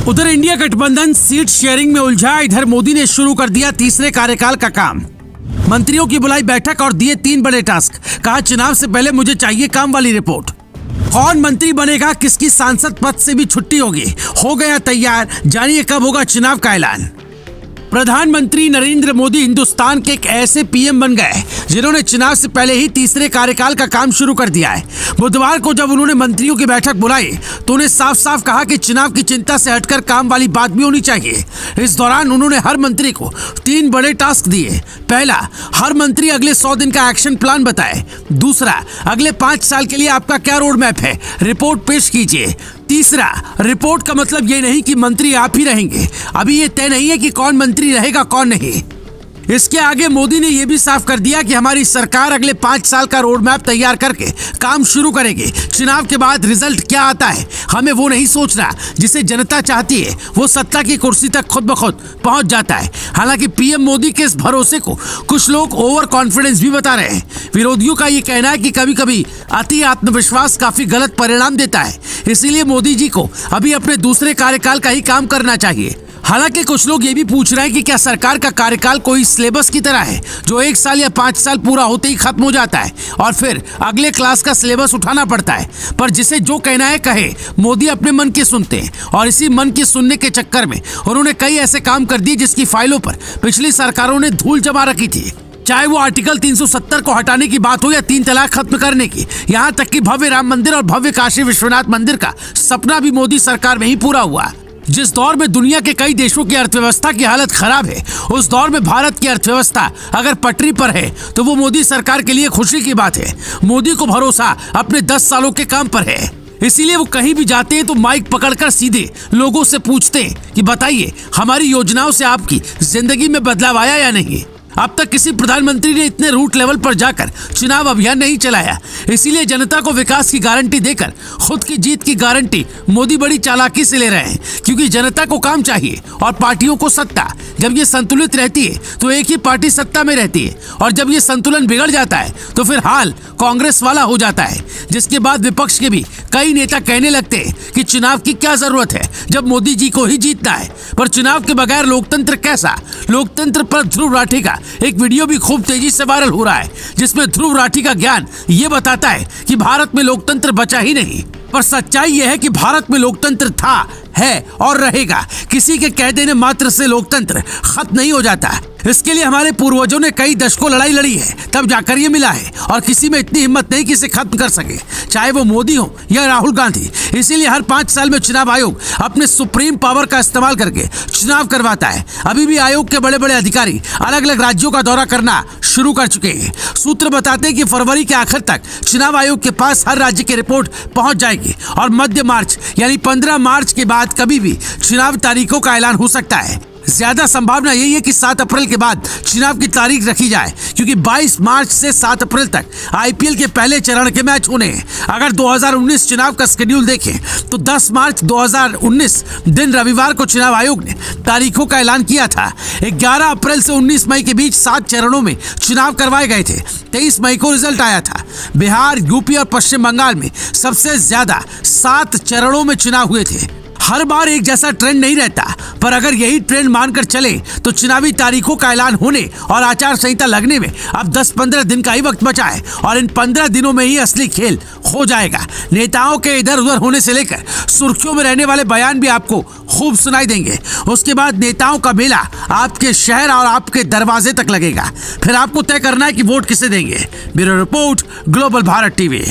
उधर इंडिया गठबंधन seat sharing में उलझा, इधर मोदी ने शुरू कर दिया तीसरे कार्यकाल का काम। मंत्रियों की बुलाई बैठक और दिए 3 बड़े टास्क। कहा चुनाव से पहले मुझे चाहिए काम वाली रिपोर्ट। कौन मंत्री बनेगा, किसकी सांसद पद से भी छुट्टी होगी, हो गया तैयार, जानिए कब होगा चुनाव का ऐलान। प्रधानमंत्री नरेंद्र मोदी हिंदुस्तान के एक ऐसे पीएम बन गए जिन्होंने चुनाव से पहले ही तीसरे कार्यकाल का काम शुरू कर दिया है। बुधवार को जब उन्होंने मंत्रियों की बैठक बुलाई तो उन्हें साफ साफ कहा कि चुनाव की चिंता से हटकर काम वाली बात भी होनी चाहिए। इस दौरान उन्होंने हर मंत्री को 3 बड़े टास्क दिए। पहला, हर मंत्री अगले 100 दिन का एक्शन प्लान बताए। दूसरा, अगले 5 साल के लिए आपका क्या रोड मैप है, रिपोर्ट पेश कीजिए। तीसरा, रिपोर्ट का मतलब ये नहीं कि मंत्री आप ही रहेंगे, अभी ये तय नहीं है कि कौन मंत्री रहेगा कौन नहीं। इसके आगे मोदी ने यह भी साफ कर दिया कि हमारी सरकार अगले 5 साल का रोड मैप तैयार करके काम शुरू करेगी। चुनाव के बाद रिजल्ट क्या आता है हमें वो नहीं सोचना, जिसे जनता चाहती है वो सत्ता की कुर्सी तक खुद ब खुद पहुंच जाता है। हालांकि पीएम मोदी के इस भरोसे को कुछ लोग ओवर कॉन्फिडेंस भी बता रहे हैं। विरोधियों का ये कहना है कि कभी कभी अति आत्मविश्वास काफी गलत परिणाम देता है, इसीलिए मोदी जी को अभी अपने दूसरे कार्यकाल का ही काम करना चाहिए। हालांकि कुछ लोग ये भी पूछ रहे हैं कि क्या सरकार का कार्यकाल कोई सिलेबस की तरह है जो 1 साल या 5 साल पूरा होते ही खत्म हो जाता है और फिर अगले क्लास का सिलेबस उठाना पड़ता है। पर जिसे जो कहना है कहे, मोदी अपने मन की सुनते हैं और इसी मन की सुनने के चक्कर में उन्होंने कई ऐसे काम कर दिए जिसकी फाइलों पर पिछली सरकारों ने धूल जमा रखी थी। चाहे वो आर्टिकल 370 को हटाने की बात हो या 3 तलाक खत्म करने की, यहाँ तक कि भव्य राम मंदिर और भव्य काशी विश्वनाथ मंदिर का सपना भी मोदी सरकार में ही पूरा हुआ। जिस दौर में दुनिया के कई देशों की अर्थव्यवस्था की हालत खराब है, उस दौर में भारत की अर्थव्यवस्था अगर पटरी पर है तो वो मोदी सरकार के लिए खुशी की बात है। मोदी को भरोसा अपने 10 सालों के काम पर है, इसीलिए वो कहीं भी जाते हैं तो माइक पकड़कर सीधे लोगों से पूछते हैं कि बताइए हमारी योजनाओं से आपकी जिंदगी में बदलाव आया या नहीं। अब तक किसी प्रधानमंत्री ने इतने रूट लेवल पर जाकर चुनाव अभियान नहीं चलाया, इसीलिए जनता को विकास की गारंटी देकर खुद की जीत की गारंटी मोदी बड़ी चालाकी से ले रहे हैं, क्योंकि जनता को काम चाहिए और पार्टियों को सत्ता। जब ये संतुलित रहती है तो एक ही पार्टी सत्ता में रहती है, और जब ये संतुलन बिगड़ जाता है तो फिर हाल कांग्रेस वाला हो जाता है, जिसके बाद विपक्ष के भी कई नेता कहने लगते हैं कि चुनाव की क्या जरूरत है जब मोदी जी को ही जीतना है। पर चुनाव के बगैर लोकतंत्र कैसा? लोकतंत्र पर ध्रुव राठी का एक वीडियो भी खूब तेजी से वायरल हो रहा है, जिसमें ध्रुव राठी का ज्ञान ये बताता है कि भारत में लोकतंत्र बचा ही नहीं। पर सच्चाई यह है कि भारत में लोकतंत्र था, है और रहेगा। किसी के कह देने मात्र से लोकतंत्र खत्म नहीं हो जाता। इसके लिए हमारे पूर्वजों ने कई दशकों लड़ाई लड़ी है, तब जाकर ये मिला है, और किसी में इतनी हिम्मत नहीं कि इसे खत्म कर सके, चाहे वो मोदी हो या राहुल गांधी। इसीलिए हर 5 साल में चुनाव आयोग अपने सुप्रीम पावर का इस्तेमाल करके चुनाव करवाता है। अभी भी आयोग के बड़े बड़े अधिकारी अलग अलग राज्यों का दौरा करना शुरू कर चुके हैं। सूत्र बताते हैं कि फरवरी के आखिर तक चुनाव आयोग के पास हर राज्य की रिपोर्ट पहुंच जाएगी और मध्य मार्च यानी 15 मार्च के बाद कभी भी चुनाव तारीखों का ऐलान हो सकता है। ज्यादा संभावना यही है कि 7 अप्रैल के बाद चुनाव की तारीख रखी जाए, क्योंकि 22 मार्च से 7 अप्रैल तक आईपीएल के पहले चरण के मैच होने हैं। अगर 2019 चुनाव का शेड्यूल देखें तो 10 मार्च 2019 दिन रविवार को चुनाव आयोग ने तारीखों का ऐलान किया था। 11 अप्रैल से 19 मई के बीच 7 चरणों में चुनाव करवाए गए थे। 23 मई को रिजल्ट आया था। बिहार, यूपी और पश्चिम बंगाल में सबसे ज्यादा 7 चरणों में चुनाव हुए थे। हर बार एक जैसा ट्रेंड नहीं रहता, पर अगर यही ट्रेंड मानकर चले तो चुनावी तारीखों का ऐलान होने और आचार संहिता लगने में अब 10-15 दिन का ही वक्त बचा है, और इन 15 दिनों में ही असली खेल हो जाएगा। नेताओं के इधर उधर होने से लेकर सुर्खियों में रहने वाले बयान भी आपको खूब सुनाई देंगे। उसके बाद नेताओं का मेला आपके शहर और आपके दरवाजे तक लगेगा। फिर आपको तय करना है कि वोट किसे देंगे। Bureau report, global Bharat TV.